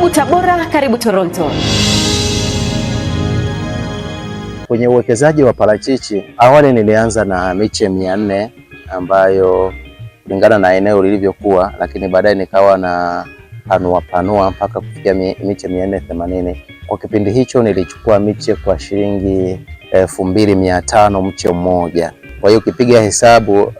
Karibu Tabora, karibu Toronto. Kwenye uwekezaji wa parachichi, awali nilianza na miche 400 ambayo kulingana na eneo lilivyokuwa, lakini baadaye nikawa na panua mpaka kufikia miche 480. Kwa kipindi hicho nilichukua miche kwa shilingi 2500 mche mmoja. Kwa hiyo ukipiga hesabu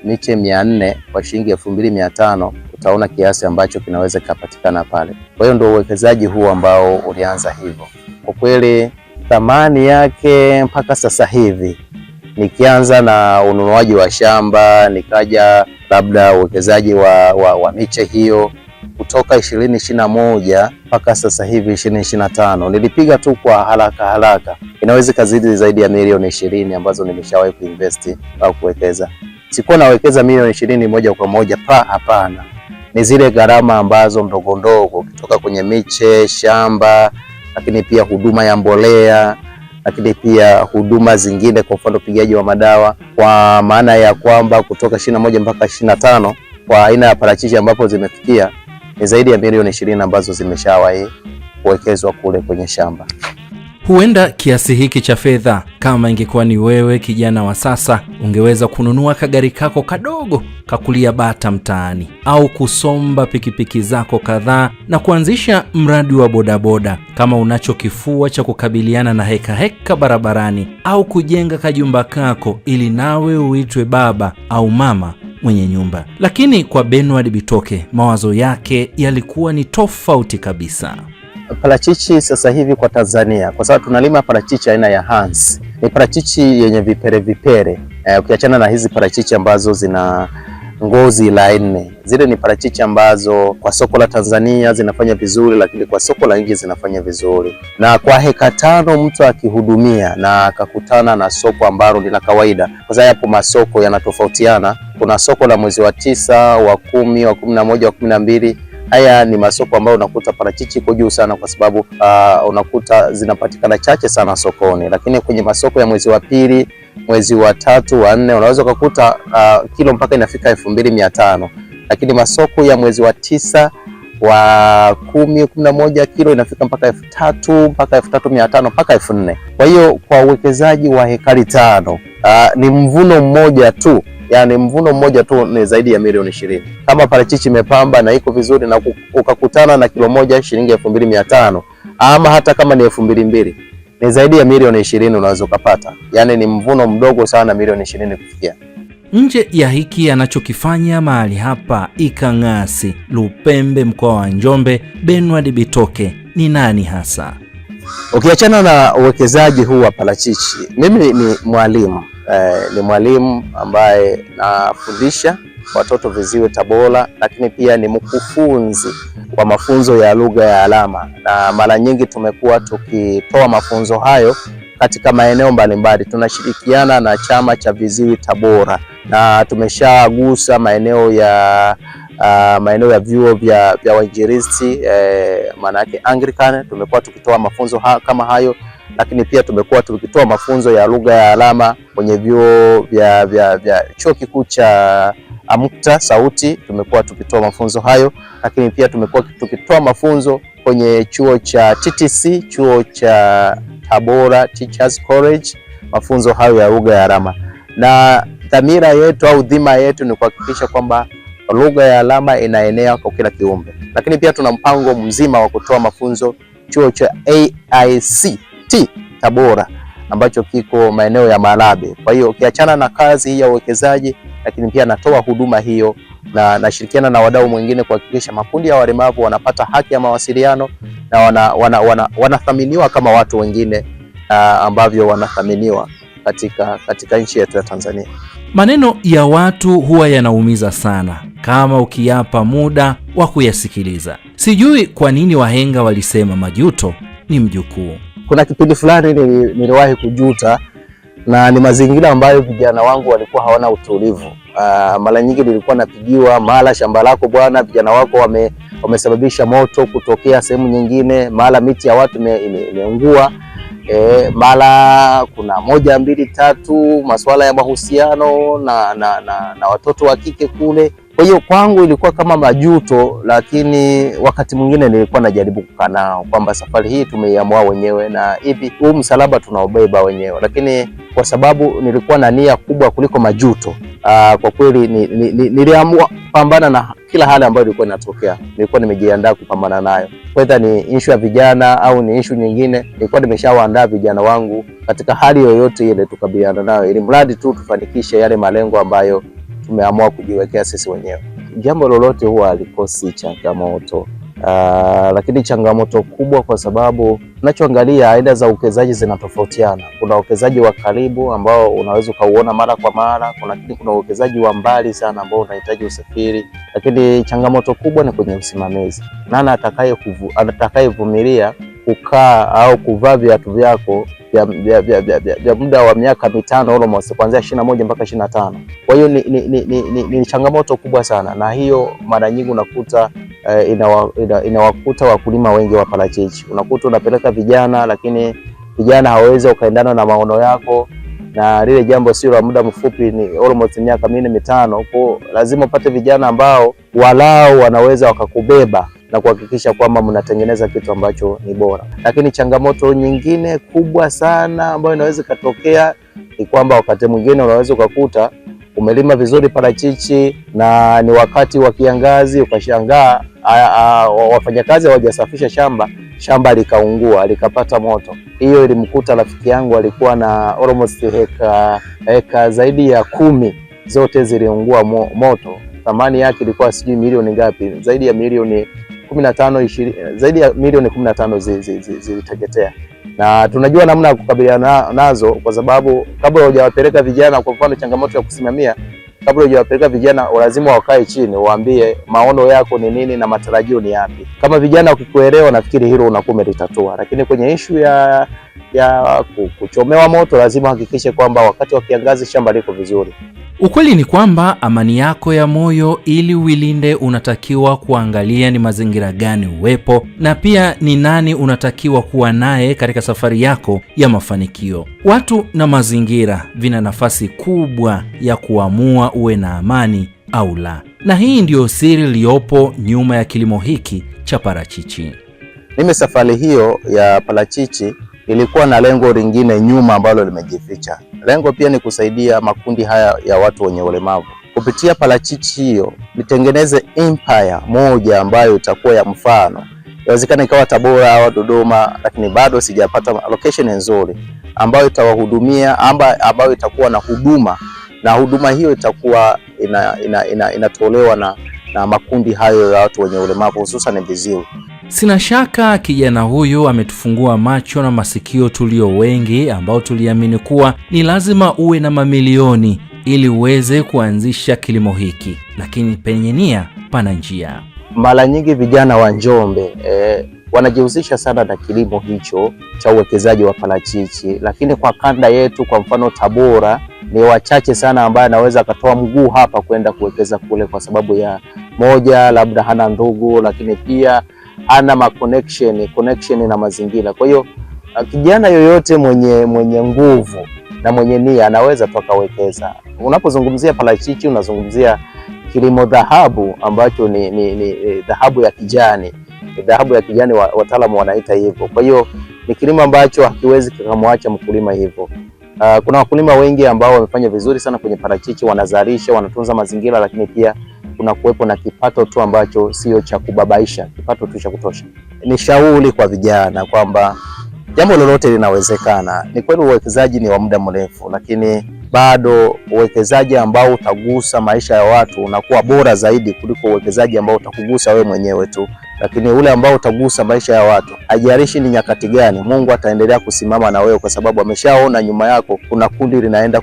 miche 400 kwa shilingi 2500 utaona kiasi ambacho kinaweza kupatikana pale. Kwa hiyo ndio uwekezaji huu ambao ulianza hivyo. Kwa kweli thamani yake mpaka sasa hivi, nikianza na ununuaji wa shamba, nikaja labda uwekezaji wa miche hiyo kutoka 2021 mpaka sasa hivi 2025, nilipiga tu kwa haraka inaweza kazidi zaidi ya milioni 20 ambazo nimeshawahi kuinvest au kuwekeza. Sikuwa nawekeza milioni 20 moja kwa moja, hapana. Ni zile gharama ambazo ndogo kutoka kwenye miche, shamba, lakini pia huduma ya mbolea, lakini pia huduma zingine, kwa mfano upigaji wa madawa, kwa maana ya kwamba kutoka 21 mpaka 25 kwa aina ya parachichi ambapo zimefikia ni zaidi ya milioni 20 ambazo zimeshawahi kuwekezwa kule kwenye shamba. Huenda kiasi hiki cha fedha, kama ingekuwa ni wewe kijana wa sasa, ungeweza kununua kagari kako kadogo kakulia bata mtaani, au kusomba pikipiki zako kadhaa na kuanzisha mradi wa bodaboda kama unacho kifua cha kukabiliana na heka barabarani, au kujenga kajumba kako ili nawe uitwe baba au mama mwenye nyumba. Lakini kwa Bernard Bitoke, mawazo yake yalikuwa ni tofauti kabisa. Parachichi sasa hivi kwa Tanzania, kwa sababu tunalima parachichi aina ya Hans, ni parachichi yenye vipere. Ukiachana na hizi parachichi ambazo zina ngozi laini, zile ni parachichi ambazo kwa soko la Tanzania zinafanya vizuri, lakini kwa soko la nje zinafanya vizuri. Na kwa heka 5 mtu akihudumia na akakutana na soko ambalo ni la kawaida, kwa sababu hapo masoko yanatofautiana. Kuna soko la mwezi wa 9, wa 10, wa 11, wa 12. Haya ni masoko ambayo unakuta parachichi iko juu sana, kwa sababu unakuta zinapatikana chache sana sokoni. Lakini kwenye masoko ya mwezi wa 2, mwezi wa 3, wa 4 unaweza kukuta kilo mpaka inafika 2500. Lakini masoko ya mwezi wa 9, wa 10, 11 kilo inafika mpaka 3000, mpaka 3500, mpaka 4000. Kwa hiyo kwa uwekezaji wa hekari 5 ni mvuno mmoja tu, yani mvuno mmoja tu ni zaidi ya milioni 20. Kama parachichi imepamba na iko vizuri na ukakutana na kilo moja shilingi 2500, ama hata kama ni 2200, ni zaidi ya milioni 20 unaweza kupata. Yani ni mvuno mdogo sana milioni 20 kufikia. Nje ya hiki anachokifanya mahali hapa Ikang'asi, Lupembe, mkoa wa Njombe, Bernard Bitoke ni nani hasa? Ukiachana na uwekezaji huu wa parachichi, mimi ni mwalimu. Ni mwalimu ambaye nafundisha watoto viziwi Tabora, lakini pia ni mkufunzi wa mafunzo ya lugha ya alama, na mara nyingi tumekuwa tukitoa mafunzo hayo katika maeneo mbalimbali. Tunashirikiana na chama cha viziwi Tabora na tumeshagusa maeneo ya vyuo vya wainjilisti, maana yake Anglican. Tumekuwa tukitoa mafunzo kama hayo, lakini pia tumekuwa tukitoa mafunzo ya lugha ya alama kwenye vyuo vya chuo kikuu cha Amukta Sauti. Tumekuwa tukitoa mafunzo hayo, lakini pia tumekuwa tukitoa mafunzo kwenye chuo cha TTC, chuo cha Tabora Teachers College, mafunzo hayo ya lugha ya alama. Na dhamira yetu au dhima yetu ni kuhakikisha kwamba lugha ya alama inaenea kwa kila kiumbe. Lakini pia tuna mpango mzima wa kutoa mafunzo chuo cha AICT Tabora ambacho kiko maeneo ya Malabe. Kwa hiyo ukiachana na kazi hii ya uwekezaji, lakini pia natoa huduma hiyo na nashirikiana na wadau mwingine kuhakikisha makundi ya walemavu wanapata haki ya mawasiliano na wanathaminiwa kama watu wengine ambavyo wanathaminiwa katika nchi yetu ya Tanzania. Maneno ya watu huwa yanaumiza sana kama ukiyapa muda wa kuyasikiliza. Sijui kwa nini wahenga walisema majuto ni mjukuu. Kuna kipindi fulani niliwahi kujuta, na ni mazingira ambayo vijana wangu walikuwa hawana utulivu. Mara nyingi nilikuwa napigiwa, mara shamba lako bwana, vijana wako wamesababisha moto kutokea sehemu nyingine, mara miti ya watu imeungua, mara kuna 1, 2, 3 masuala ya mahusiano na watoto wa kike kule. Kwa hiyo kwangu ilikuwa kama majuto, lakini wakati mwingine nilikuwa najaribu kukaa nao kwamba safari hii tumeiamua wenyewe na hivi huu msalaba tunaobeba wenyewe, lakini kwa sababu nilikuwa na nia kubwa kuliko majuto, kwa kweli niliamua kupambana na kila hali ambayo ilikuwa inatokea. Nilikuwa nimejiandaa kupambana nayo, whether ni issue ya vijana au ni issue nyingine. Nilikuwa nimeshawaandaa vijana wangu katika hali yoyote ile tukabiliana nayo, ili mradi tu tufanikishe yale malengo ambayo tumeamua kujiwekea sisi wenyewe. Jambo lolote huwa halikosi changamoto, lakini changamoto kubwa kwa sababu tunachoangalia aina za uwekezaji zinatofautiana. Kuna uwekezaji wa karibu ambao unaweza ukauona mara kwa mara, kuna uwekezaji wa mbali sana ambao unahitaji usafiri, lakini changamoto kubwa ni kwenye usimamizi. Nani atakayevumilia kukaa au kuvaa viatu vyako vya muda wa miaka 5 almost, kuanzia 21 mpaka 25. Kwa hiyo ni changamoto kubwa sana, na hiyo mara nyingi unakuta inawakuta wakulima wengi wa parachichi. Unakuta unapeleka vijana, lakini vijana hawawezi ukaendana na maono yako, na lile jambo sio la muda mfupi, ni almost miaka 4-5. Kwa lazima upate vijana ambao walao wanaweza wakakubeba na kuhakikisha kwamba mnatengeneza kitu ambacho ni bora. Lakini changamoto nyingine kubwa sana ambayo inaweza ikatokea ni kwamba wakati mwingine unaweza ukakuta umelima vizuri parachichi na ni wakati wa kiangazi, ukashangaa wafanyakazi hawajasafisha shamba likaungua, likapata moto. Hiyo ilimkuta rafiki yangu, alikuwa na almost heka zaidi ya 10, zote ziliungua moto. Thamani yake ilikuwa sijui milioni ngapi, zaidi ya milioni 15, 20, zaidi ya milioni 15 ziliteketea. Na tunajua namna ya kukabiliana nazo, kwa sababu kabla hujawapeleka vijana, kwa mfano changamoto ya kusimamia, kabla hujawapeleka vijana lazima wakae chini, waambie maono yako ni nini na matarajio ni yapi. Kama vijana ukikuelewa, nafikiri hilo unakuwa umelitatua. Lakini kwenye issue ya kuchomewa moto, lazima hakikishe kwamba wakati wa kiangazi shamba liko vizuri. Ukweli ni kwamba amani yako ya moyo ili uilinde, unatakiwa kuangalia ni mazingira gani uwepo, na pia ni nani unatakiwa kuwa naye katika safari yako ya mafanikio. Watu na mazingira vina nafasi kubwa ya kuamua uwe na amani au la, na hii ndiyo siri iliyopo nyuma ya kilimo hiki cha parachichi. Mimi safari hiyo ya parachichi ilikuwa na lengo lingine nyuma ambalo limejificha. Lengo pia ni kusaidia makundi haya ya watu wenye ulemavu. Kupitia parachichi hiyo nitengeneze empire moja ambayo itakuwa ya mfano. Inawezekana ikawa Tabora au Dodoma, lakini bado sijapata location nzuri ambayo itawahudumia, ambayo itakuwa na huduma, na huduma hiyo itakuwa inatolewa na makundi hayo ya watu wenye ulemavu, hususan viziwi. Sina shaka kijana huyu ametufungua macho na masikio tulio wengi ambao tuliamini kuwa ni lazima uwe na mamilioni ili uweze kuanzisha kilimo hiki, lakini penye nia pana njia. Mara nyingi vijana wa Njombe wanajihusisha sana na kilimo hicho cha uwekezaji wa parachichi, lakini kwa kanda yetu, kwa mfano Tabora, ni wachache sana ambaye anaweza akatoa mguu hapa kwenda kuwekeza kule, kwa sababu ya moja, labda hana ndugu, lakini pia hana connection na mazingira. Kwa hiyo kijana yoyote mwenye nguvu na mwenye nia anaweza tu akawekeza. Unapozungumzia parachichi unazungumzia kilimo dhahabu ambacho ni dhahabu ya kijani. Dhahabu ya kijani wataalamu wanaita hivyo. Kwa hiyo ni kilimo ambacho hakiwezi kumwacha mkulima hivyo. Kuna wakulima wengi ambao wamefanya vizuri sana kwenye parachichi, wanazalisha, wanatunza mazingira, lakini pia kuna kuwepo na kipato tu ambacho sio cha kubabaisha, kipato tu cha kutosha. Ni shauri kwa vijana kwamba jambo lolote linawezekana. Ni kweli uwekezaji ni wa muda mrefu, lakini bado uwekezaji ambao utagusa maisha ya watu unakuwa bora zaidi kuliko uwekezaji ambao utakugusa wewe mwenyewe tu. Lakini ule ambao utagusa maisha ya watu, haijalishi ni nyakati gani, Mungu ataendelea kusimama na wewe, kwa sababu ameshaona nyuma yako kuna kundi linaenda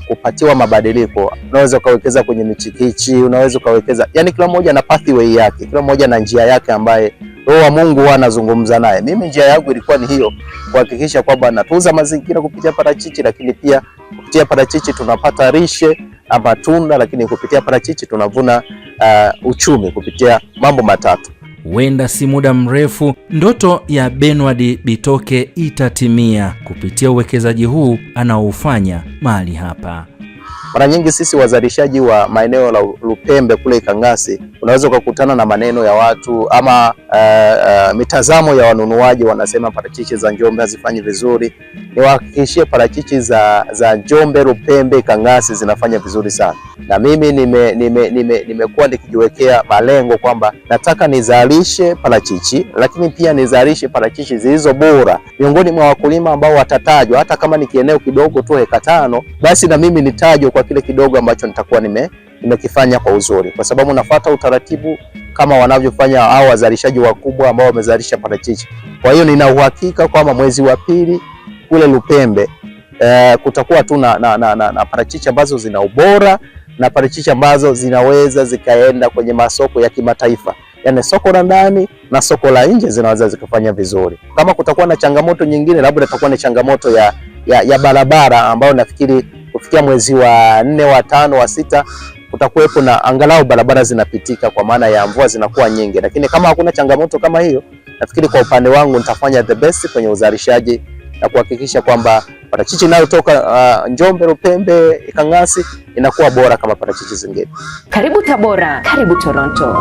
kupatiwa mabadiliko. Unaweza ukawekeza kwenye michikichi, unaweza ukawekeza, yani kila mmoja na pathway yake, kila mmoja na njia yake ambaye Roho wa Mungu anazungumza naye. Mimi njia yangu ilikuwa ni hiyo, kuhakikisha kwamba natunza mazingira kupitia parachichi, lakini pia kupitia parachichi tunapata lishe na matunda, lakini kupitia parachichi tunavuna uchumi kupitia mambo matatu. Huenda si muda mrefu ndoto ya Benward Bitoke itatimia kupitia uwekezaji huu anaoufanya mahali hapa. Mara nyingi sisi wazalishaji wa maeneo la Lupembe kule Ikang'asi, unaweza ukakutana na maneno ya watu ama mitazamo ya wanunuaji, wanasema parachichi za Njombe hazifanyi vizuri. Niwahakikishie parachichi za Njombe, Lupembe, Ikang'asi zinafanya vizuri sana, na mimi nimekuwa nikijiwekea malengo kwamba nataka nizalishe parachichi, lakini pia nizalishe parachichi zilizo bora miongoni mwa wakulima ambao watatajwa, hata kama ni kieneo kidogo tu eka 5, basi na mimi nitajwe kwa kile kidogo ambacho nitakuwa nimekifanya kwa uzuri, kwa sababu nafuata utaratibu kama wanavyofanya hao wazalishaji wakubwa ambao wamezalisha parachichi. Kwa hiyo nina uhakika kwamba mwezi wa pili kule Lupembe kutakuwa tu na parachichi ambazo zina ubora na parachichi ambazo zinaweza zikaenda kwenye masoko ya kimataifa, yani soko la ndani na soko la nje zinaweza zikafanya vizuri. Kama kutakuwa na changamoto nyingine, labda itakuwa ni changamoto ya barabara, ambayo nafikiri kufikia mwezi wa 4, wa 5, wa 6 kutakuwepo na angalau barabara zinapitika, kwa maana ya mvua zinakuwa nyingi. Lakini kama hakuna changamoto kama hiyo, nafikiri kwa upande wangu nitafanya the best kwenye uzalishaji na kuhakikisha kwamba parachichi inayotoka Njombe, Lupembe, Ikang'asi inakuwa bora kama parachichi zingine. Karibu Tabora, karibu Toronto.